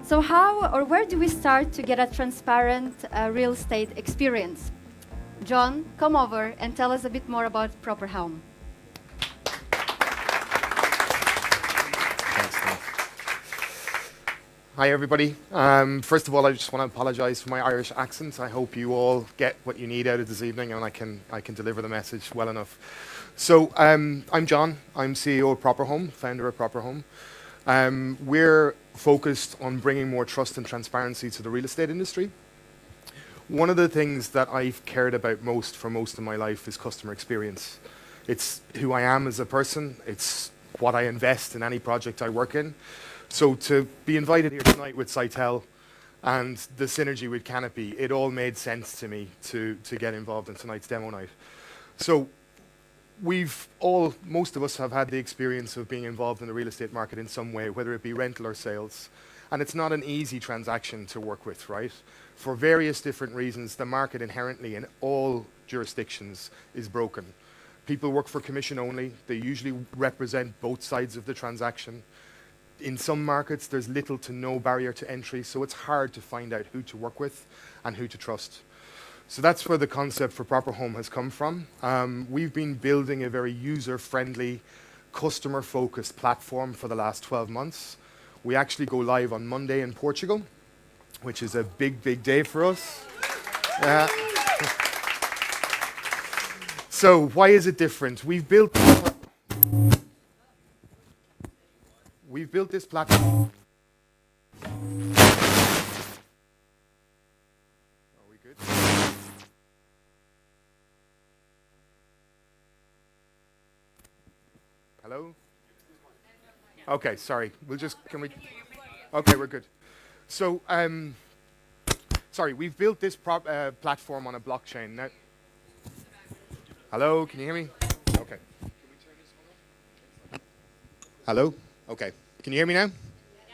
So how or where do we start to get a transparent real estate experience? John, come over and tell us a bit more about Proper Home. Hi everybody. First of all, I just want to apologize for my Irish accent. I hope you all get what you need out of this evening and I can deliver the message well enough. So I'm John. I'm CEO of Proper Home, founder of Proper Home. We're focused on bringing more trust and transparency to the real estate industry. One of the things that I've cared about most for most of my life is customer experience. It's who I am as a person. It's what I invest in any project I work in. So to be invited here tonight with Sitel and the synergy with Canopy, it all made sense to me to get involved in tonight's demo night. So most of us have had the experience of being involved in the real estate market in some way, whether it be rental or sales. And it's not an easy transaction to work with, right? For various different reasons, the market inherently in all jurisdictions is broken. People work for commission only. They usually represent both sides of the transaction. In some markets, there's little to no barrier to entry, so it's hard to find out who to work with and who to trust. So that's where the concept for Proper Home has come from. We've been building a very user-friendly, customer-focused platform for the last 12 months. We actually go live on Monday in Portugal, which is a big, big day for us. So why is it different? We've built this platform. Are we good? Hello? Okay, sorry. Okay, we're good. So, sorry, we've built this platform on a blockchain. Now, hello, can you hear me? Okay. Hello? Okay. Can you hear me now?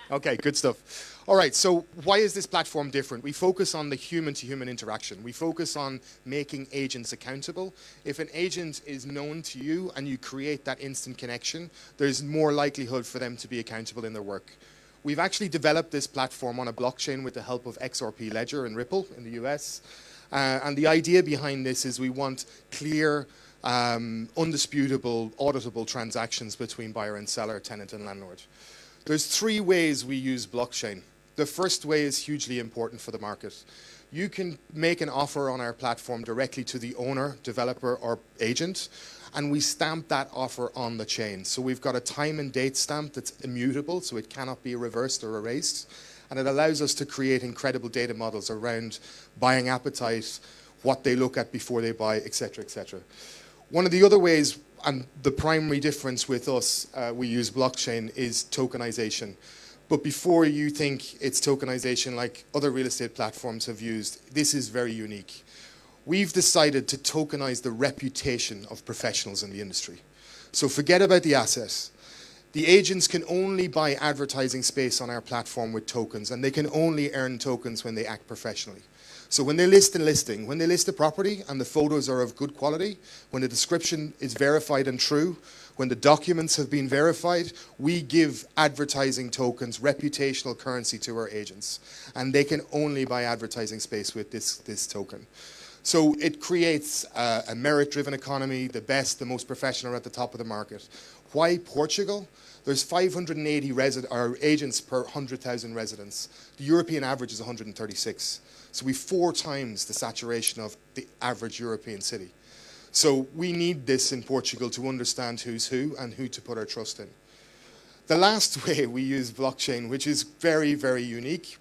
Okay, good stuff. All right, so why is this platform different? We focus on the human-to-human interaction. We focus on making agents accountable. If an agent is known to you and you create that instant connection, there's more likelihood for them to be accountable in their work. We've actually developed this platform on a blockchain with the help of XRP Ledger and Ripple in the US. And the idea behind this is we want clear, undisputable, auditable transactions between buyer and seller, tenant and landlord. There's three ways we use blockchain. The first way is hugely important for the market. You can make an offer on our platform directly to the owner, developer, or agent, and we stamp that offer on the chain. So we've got a time and date stamp that's immutable, so it cannot be reversed or erased, and it allows us to create incredible data models around buying appetite, what they look at before they buy, etc., etc. One of the other ways, and the primary difference with us, we use blockchain, is tokenization. But before you think it's tokenization like other real estate platforms have used, this is very unique. We've decided to tokenize the reputation of professionals in the industry. So forget about the assets. The agents can only buy advertising space on our platform with tokens, and they can only earn tokens when they act professionally. So when they list a listing, when they list a property and the photos are of good quality, when the description is verified and true, when the documents have been verified, we give advertising tokens, reputational currency to our agents. And they can only buy advertising space with this token. So it creates a merit-driven economy, the best, the most professional at the top of the market. Why Portugal? There's 580 agents per 100,000 residents. The European average is 136. So we've 4 times the saturation of the average European city. So we need this in Portugal to understand who's who and who to put our trust in. The last way we use blockchain, which is very, very unique,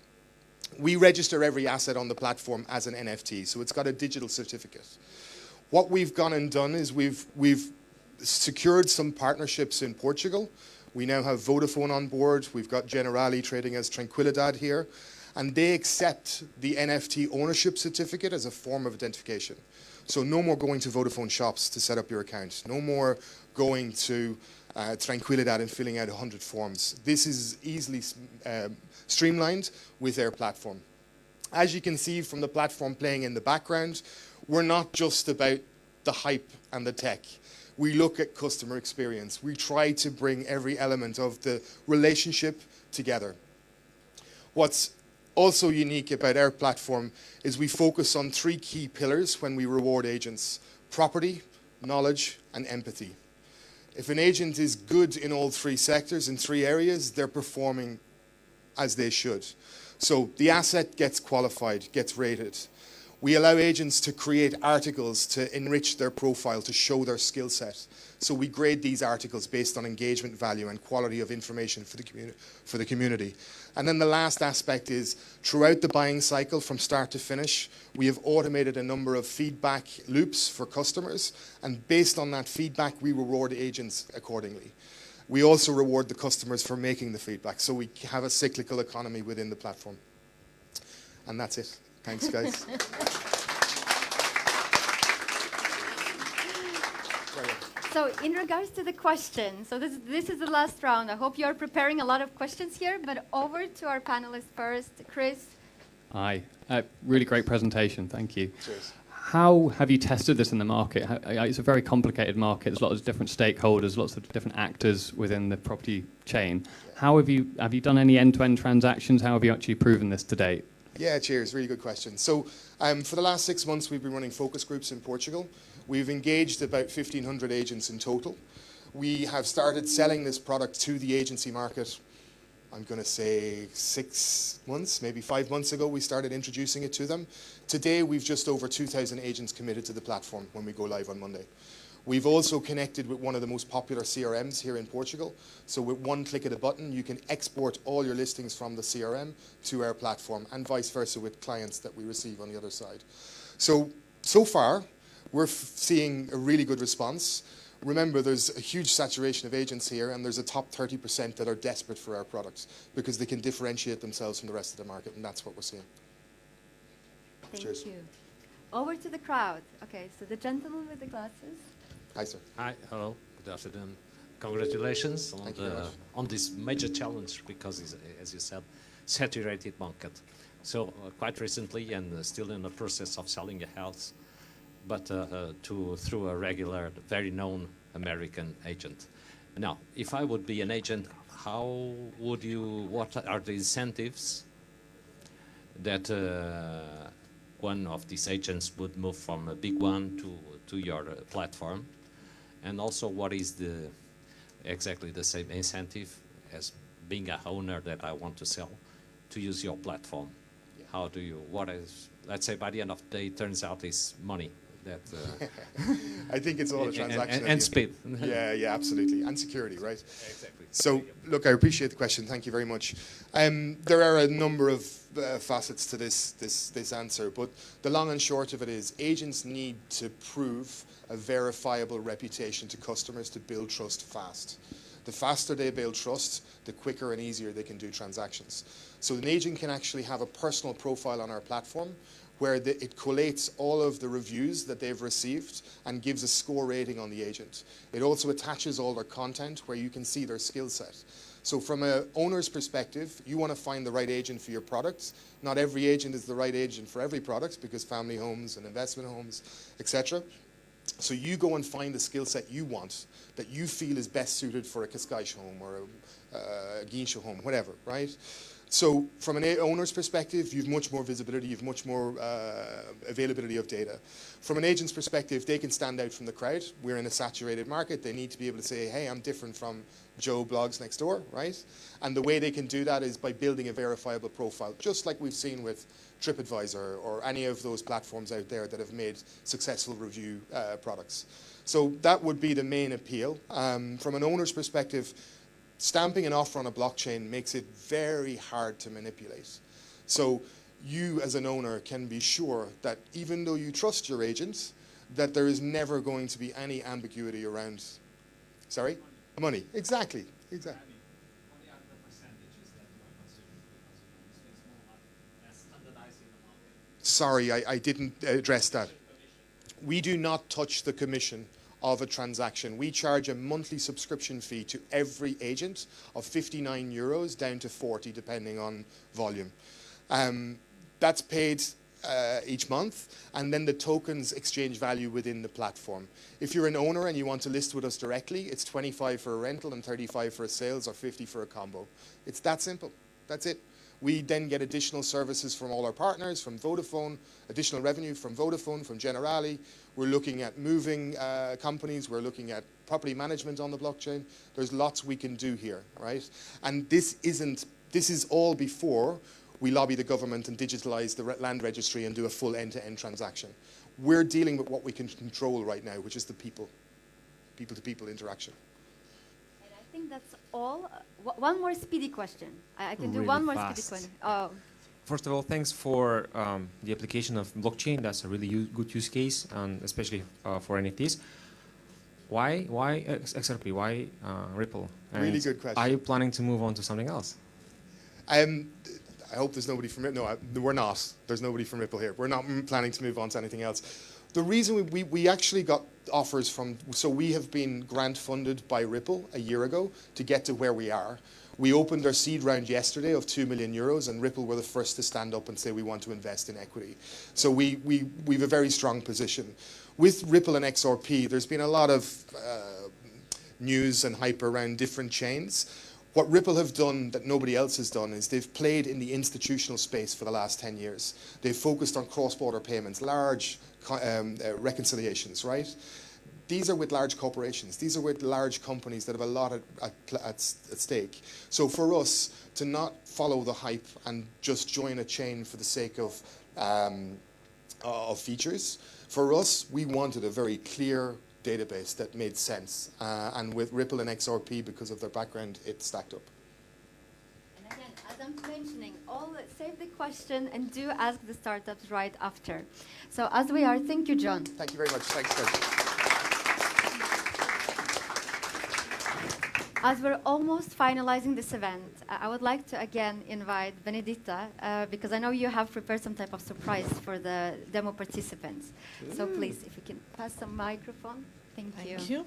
we register every asset on the platform as an NFT, so it's got a digital certificate. What we've gone and done is we've secured some partnerships in Portugal. We now have Vodafone on board. We've got Generali trading as Tranquilidad here. And they accept the NFT ownership certificate as a form of identification. So no more going to Vodafone shops to set up your account. No more going to Tranquilidad and filling out 100 forms. This is easily streamlined with our platform. As you can see from the platform playing in the background, we're not just about the hype and the tech. We look at customer experience. We try to bring every element of the relationship together. What's also unique about our platform is we focus on 3 key pillars when we reward agents: property, knowledge, and empathy. If an agent is good in all 3 sectors, in 3 areas, they're performing as they should. So the asset gets qualified, gets rated. We allow agents to create articles to enrich their profile, to show their skill set. So we grade these articles based on engagement value and quality of information for the community. And then the last aspect is, throughout the buying cycle from start to finish, we have automated a number of feedback loops for customers, and based on that feedback, we reward agents accordingly. We also reward the customers for making the feedback, so we have a cyclical economy within the platform. And that's it. Thanks, guys. So in regards to the question, so this is the last round. I hope you're preparing a lot of questions here, but over to our panelists first. Chris. Hi. Really great presentation. Thank you. Cheers. How have you tested this in the market? It's a very complicated market. There's lots of different stakeholders, lots of different actors within the property chain. How have you done any end-to-end transactions? How have you actually proven this to date? Yeah, cheers. Really good question. So for the last 6 months, we've been running focus groups in Portugal. We've engaged about 1,500 agents in total. We have started selling this product to the agency market, I'm going to say 6 months, maybe 5 months ago, we started introducing it to them. Today, we've just over 2,000 agents committed to the platform when we go live on Monday. We've also connected with one of the most popular CRMs here in Portugal. So with one click of a button, you can export all your listings from the CRM to our platform, and vice versa with clients that we receive on the other side. So far, we're seeing a really good response. Remember, there's a huge saturation of agents here, and there's a top 30% that are desperate for our products because they can differentiate themselves from the rest of the market, and that's what we're seeing. Thank Cheers. you. Over to the crowd. Okay, so the gentleman with the glasses. Hi, sir. Hi, hello, good afternoon. Congratulations Thank you very much. on this major challenge because, it's, as you said, saturated market. So quite recently, and still in the process of selling a house, but through a regular, very known American agent. Now, if I would be an agent, how would you? What are the incentives that one of these agents would move from a big one to your platform? And also, what is exactly the same incentive as being a owner that I want to sell to use your platform? Yeah. How do you? What is? Let's say by the end of the day, it turns out is money. That I think it's all a transaction. and speed. Yeah, absolutely. And security, right? Exactly. So, look, I appreciate the question. Thank you very much. There are a number of facets to this answer, but the long and short of it is agents need to prove a verifiable reputation to customers to build trust fast. The faster they build trust, the quicker and easier they can do transactions. So an agent can actually have a personal profile on our platform where it collates all of the reviews that they've received and gives a score rating on the agent. It also attaches all their content where you can see their skill set. So from an owner's perspective, you want to find the right agent for your products. Not every agent is the right agent for every product because family homes and investment homes, etc. So you go and find the skill set you want that you feel is best suited for a Cascais home or a Guincho home, whatever, right? So from an owner's perspective, you've much more visibility, you've much more availability of data. From an agent's perspective, they can stand out from the crowd. We're in a saturated market. They need to be able to say, hey, I'm different from Joe Blogs next door, right? And the way they can do that is by building a verifiable profile, just like we've seen with TripAdvisor or any of those platforms out there that have made successful review products. So that would be the main appeal. From an owner's perspective, stamping an offer on a blockchain makes it very hard to manipulate. So you as an owner can be sure that even though you trust your agent, that there is never going to be any ambiguity around, sorry? Money. Exactly. Sorry, I didn't address that. We do not touch the commission of a transaction. We charge a monthly subscription fee to every agent of €59 down to 40 depending on volume. That's paid each month, and then the tokens exchange value within the platform. If you're an owner and you want to list with us directly, it's 25 for a rental and 35 for a sales or 50 for a combo. It's that simple. That's it. We then get additional services from all our partners, from Vodafone, additional revenue from Vodafone, from Generali. We're looking at moving companies. We're looking at property management on the blockchain. There's lots we can do here, right? And this is all before we lobby the government and digitalize the land registry and do a full end-to-end transaction. We're dealing with what we can control right now, which is the people-to-people interaction. And I think that's all. One more speedy question. I can do Really one more fast. speedy question. Oh, First of all, thanks for the application of blockchain. That's a really good use case, and especially for NFTs. Why XRP? Why Ripple? And Really good question. Are you planning to move on to something else? I hope there's nobody from Ripple. No, we're not. There's nobody from Ripple here. We're not planning to move on to anything else. The reason we actually got offers from, so we have been grant funded by Ripple a year ago to get to where we are. We opened our seed round yesterday of 2 million euros, and Ripple were the first to stand up and say we want to invest in equity. So we've a very strong position. With Ripple and XRP, there's been a lot of news and hype around different chains. What Ripple have done that nobody else has done is they've played in the institutional space for the last 10 years. They've focused on cross-border payments, large reconciliations, right? These are with large corporations. These are with large companies that have a lot at stake. So for us to not follow the hype and just join a chain for the sake of features, for us, we wanted a very clear database that made sense. And with Ripple and XRP, because of their background, it stacked up. and again, as I'm mentioning, save the question and do ask the startups right after. So as we are, thank you, John. Thank you very much. Thanks, guys. As we're almost finalizing this event, I would like to again invite Benedetta, because I know you have prepared some type of surprise for the demo participants. So please, if you can pass the microphone. Thank you. Thank you.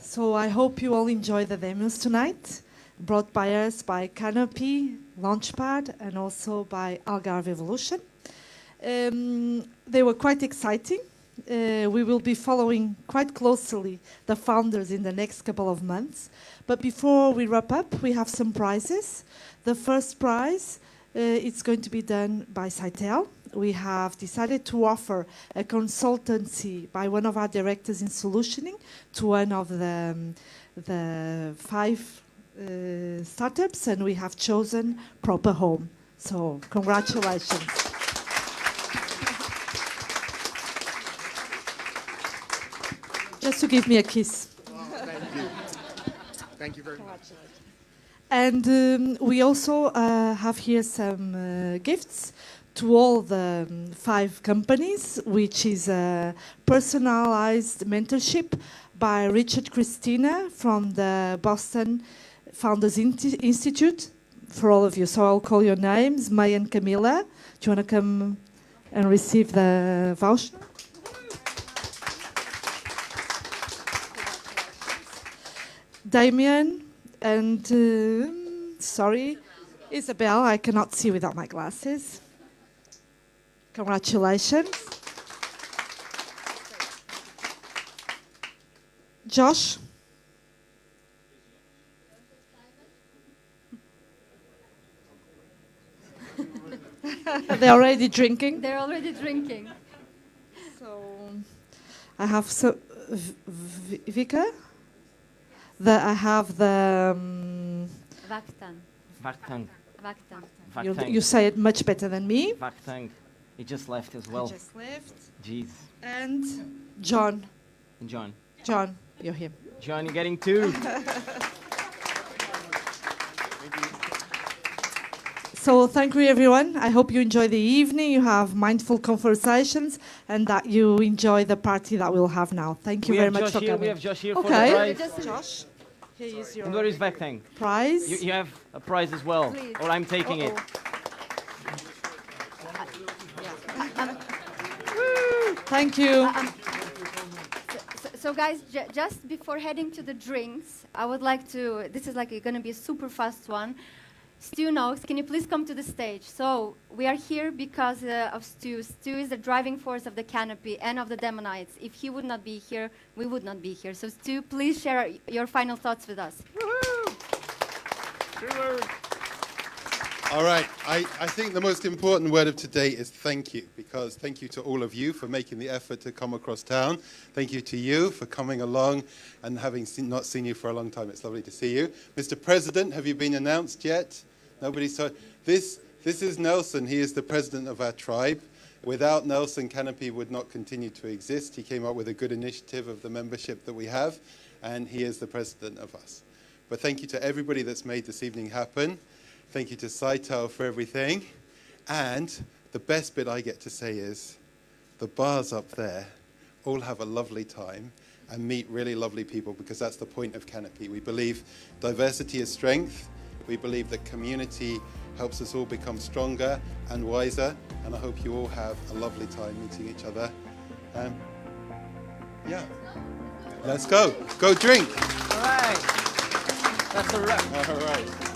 So I hope you all enjoy the demos tonight, brought by us by Canopy, Launchpad, and also by Algarve Evolution. They were quite exciting. We will be following quite closely the founders in the next couple of months. But before we wrap up, we have some prizes. The first prize it's going to be done by Cytel. We have decided to offer a consultancy by one of our directors in solutioning to one of the 5 startups, and we have chosen Proper Home. So congratulations. Just to give me a kiss. Oh, thank you. Thank you very much. And we also have here some gifts to all the 5 companies, which is a personalized mentorship by Richard Christina from the Boston Founders Institute for all of you. So I'll call your names, May and Camilla. Do you want to come and receive the voucher? Damien and, sorry, Isabel, I cannot see without my glasses. Congratulations. Josh? They're already drinking. They're already drinking. So I have Vika. I have the. Vaktan. Vakhtang. Vaktan. You say it much better than me. Vakhtang. He just left as well. He just left. Jeez. And John. And John. John, you're here. John, you're getting 2. So thank you, everyone. I hope you enjoy the evening, you have mindful conversations, and that you enjoy the party that we'll have now. Thank you very much for coming. We have Josh here for the Okay, prize. Josh, here is your And where is Vakhtang? prize. You have a prize as well, Please. or I'm taking it. Thank you. So guys, just before heading to the drinks, I would like to, this is like going to be a super fast one. Stu Noakes, can you please come to the stage? So we are here because of Stu. Stu is the driving force of the Canopy and of the DemoNights. If he would not be here, we would not be here. So Stu, please share your final thoughts with us. All right. I think the most important word of today is thank you, because thank you to all of you for making the effort to come across town. Thank you to you for coming along and having not seen you for a long time. It's lovely to see you. Mr. President, have you been announced yet? Nobody saw. This is Nelson. He is the president of our tribe. Without Nelson, Canopy would not continue to exist. He came up with a good initiative of the membership that we have, and he is the president of us. But thank you to everybody that's made this evening happen. Thank you to Saito for everything. And the best bit I get to say is the bars up there all have a lovely time and meet really lovely people, because that's the point of Canopy. We believe diversity is strength. We believe that community helps us all become stronger and wiser. And I hope you all have a lovely time meeting each other. Yeah. Let's go. Go drink. All right. That's a wrap. All right.